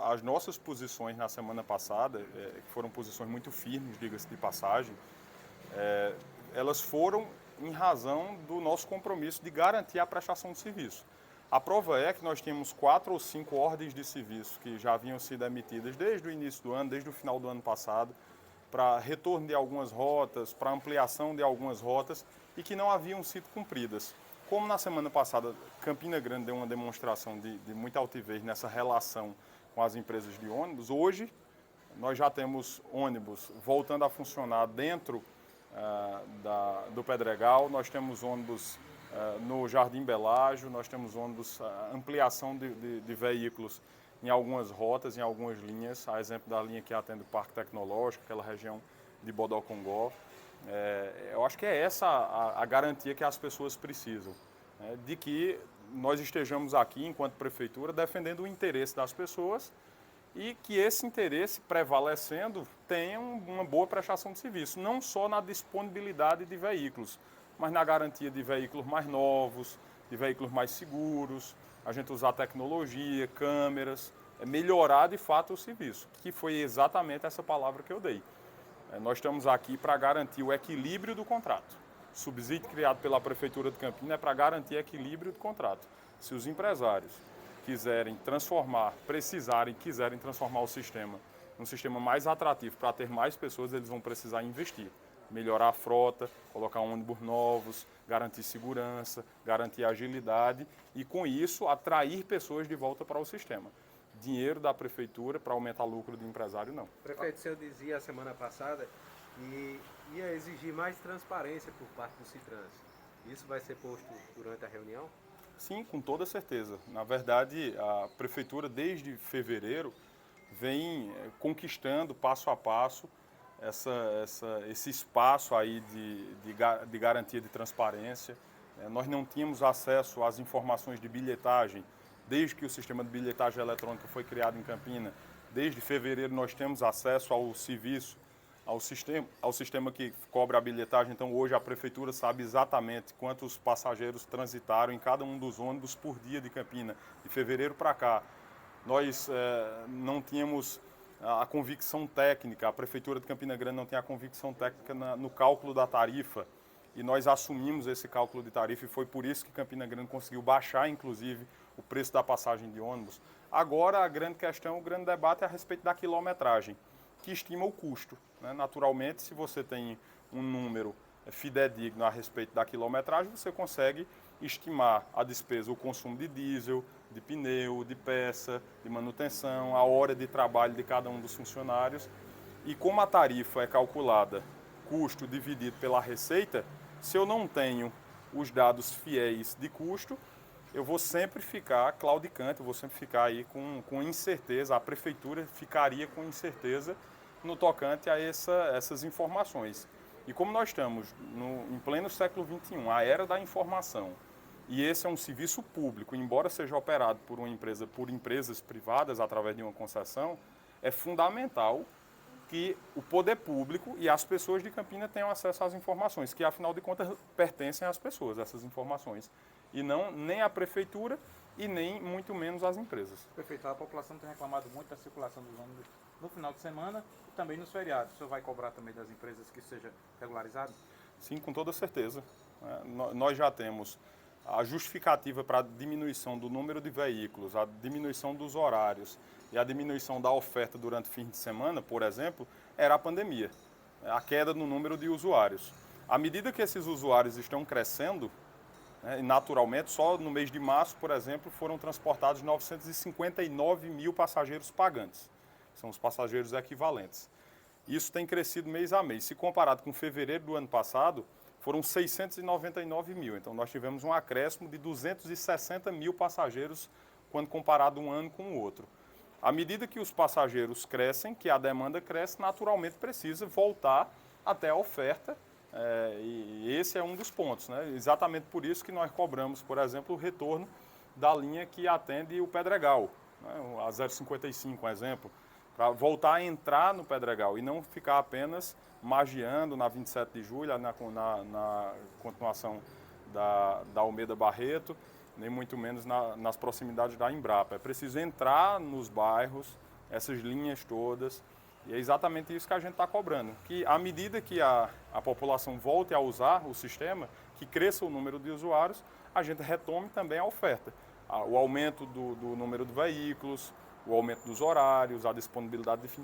As nossas posições na semana passada, que foram posições muito firmes, diga-se de passagem, elas foram em razão do nosso compromisso de garantir a prestação de serviço. A prova é que nós tínhamos 4 ou 5 ordens de serviço que já haviam sido emitidas desde o início do ano, desde o final do ano passado, para retorno de algumas rotas, para ampliação de algumas rotas e que não haviam sido cumpridas. Como na semana passada Campina Grande deu uma demonstração de muita altivez nessa relação com as empresas de ônibus, hoje nós já temos ônibus voltando a funcionar dentro do Pedregal, nós temos ônibus no Jardim Belágio, nós temos ônibus, ampliação de veículos em algumas rotas, em algumas linhas, a exemplo da linha que atende o Parque Tecnológico, aquela região de Bodocongó. Eu acho que é essa a garantia que as pessoas precisam, né, de que nós estejamos aqui, enquanto prefeitura, defendendo o interesse das pessoas e que esse interesse, prevalecendo, tenha uma boa prestação de serviço, não só na disponibilidade de veículos, mas na garantia de veículos mais novos, de veículos mais seguros, a gente usar tecnologia, câmeras, melhorar de fato o serviço, que foi exatamente essa palavra que eu dei. Nós estamos aqui para garantir o equilíbrio do contrato. O subsídio criado pela Prefeitura de Campina é para garantir equilíbrio do contrato. Se os empresários quiserem transformar o sistema num sistema mais atrativo para ter mais pessoas, eles vão precisar investir. Melhorar a frota, colocar ônibus novos, garantir segurança, garantir agilidade e, com isso, atrair pessoas de volta para o sistema. Dinheiro da prefeitura para aumentar o lucro do empresário, não. Prefeito, o senhor dizia a semana passada que ia exigir mais transparência por parte do Citrans. Isso vai ser posto durante a reunião? Sim, com toda certeza. Na verdade, a prefeitura, desde fevereiro, vem conquistando passo a passo esse espaço aí de garantia de transparência. Nós não tínhamos acesso às informações de bilhetagem desde que o sistema de bilhetagem eletrônica foi criado em Campina. Desde fevereiro nós temos acesso ao serviço, ao sistema que cobra a bilhetagem. Então hoje a prefeitura sabe exatamente quantos passageiros transitaram em cada um dos ônibus por dia de Campina. De fevereiro para cá, nós não tínhamos a convicção técnica, a Prefeitura de Campina Grande não tem a convicção técnica no cálculo da tarifa, e nós assumimos esse cálculo de tarifa e foi por isso que Campina Grande conseguiu baixar, inclusive, o preço da passagem de ônibus. Agora, a grande questão, o grande debate é a respeito da quilometragem, que estima o custo, né? Naturalmente, se você tem um número fidedigno a respeito da quilometragem, você consegue estimar a despesa, o consumo de diesel, de pneu, de peça, de manutenção, a hora de trabalho de cada um dos funcionários. E como a tarifa é calculada, custo dividido pela receita, se eu não tenho os dados fiéis de custo, eu vou sempre ficar claudicante, eu vou sempre ficar aí com incerteza, a prefeitura ficaria com incerteza no tocante a essas informações. E como nós estamos em pleno século XXI, a era da informação, e esse é um serviço público, embora seja operado por uma empresa, por empresas privadas através de uma concessão, é fundamental que o poder público e as pessoas de Campina tenham acesso às informações, que afinal de contas pertencem às pessoas, essas informações, e não nem à prefeitura e nem muito menos às empresas. Prefeito, a população tem reclamado muito da circulação dos ônibus no final de semana e também nos feriados. O senhor vai cobrar também das empresas que seja regularizado? Sim, com toda certeza. Nós já temos a justificativa para a diminuição do número de veículos, a diminuição dos horários e a diminuição da oferta durante o fim de semana, por exemplo, era a pandemia, a queda no número de usuários. À medida que esses usuários estão crescendo, né, naturalmente, só no mês de março, por exemplo, foram transportados 959 mil passageiros pagantes, são os passageiros equivalentes. Isso tem crescido mês a mês. Se comparado com fevereiro do ano passado, foram 699 mil. Então, nós tivemos um acréscimo de 260 mil passageiros quando comparado um ano com o outro. À medida que os passageiros crescem, que a demanda cresce, naturalmente precisa voltar até a oferta. E esse é um dos pontos, né? Exatamente por isso que nós cobramos, por exemplo, o retorno da linha que atende o Pedregal, né? A 055, um exemplo, para voltar a entrar no Pedregal e não ficar apenas magiando na 27 de julho, na continuação da Almeida Barreto, nem muito menos nas proximidades da Embrapa. É preciso entrar nos bairros, essas linhas todas, e é exatamente isso que a gente está cobrando. Que à medida que a população volte a usar o sistema, que cresça o número de usuários, a gente retome também a oferta. O aumento do número de veículos, o aumento dos horários, a disponibilidade de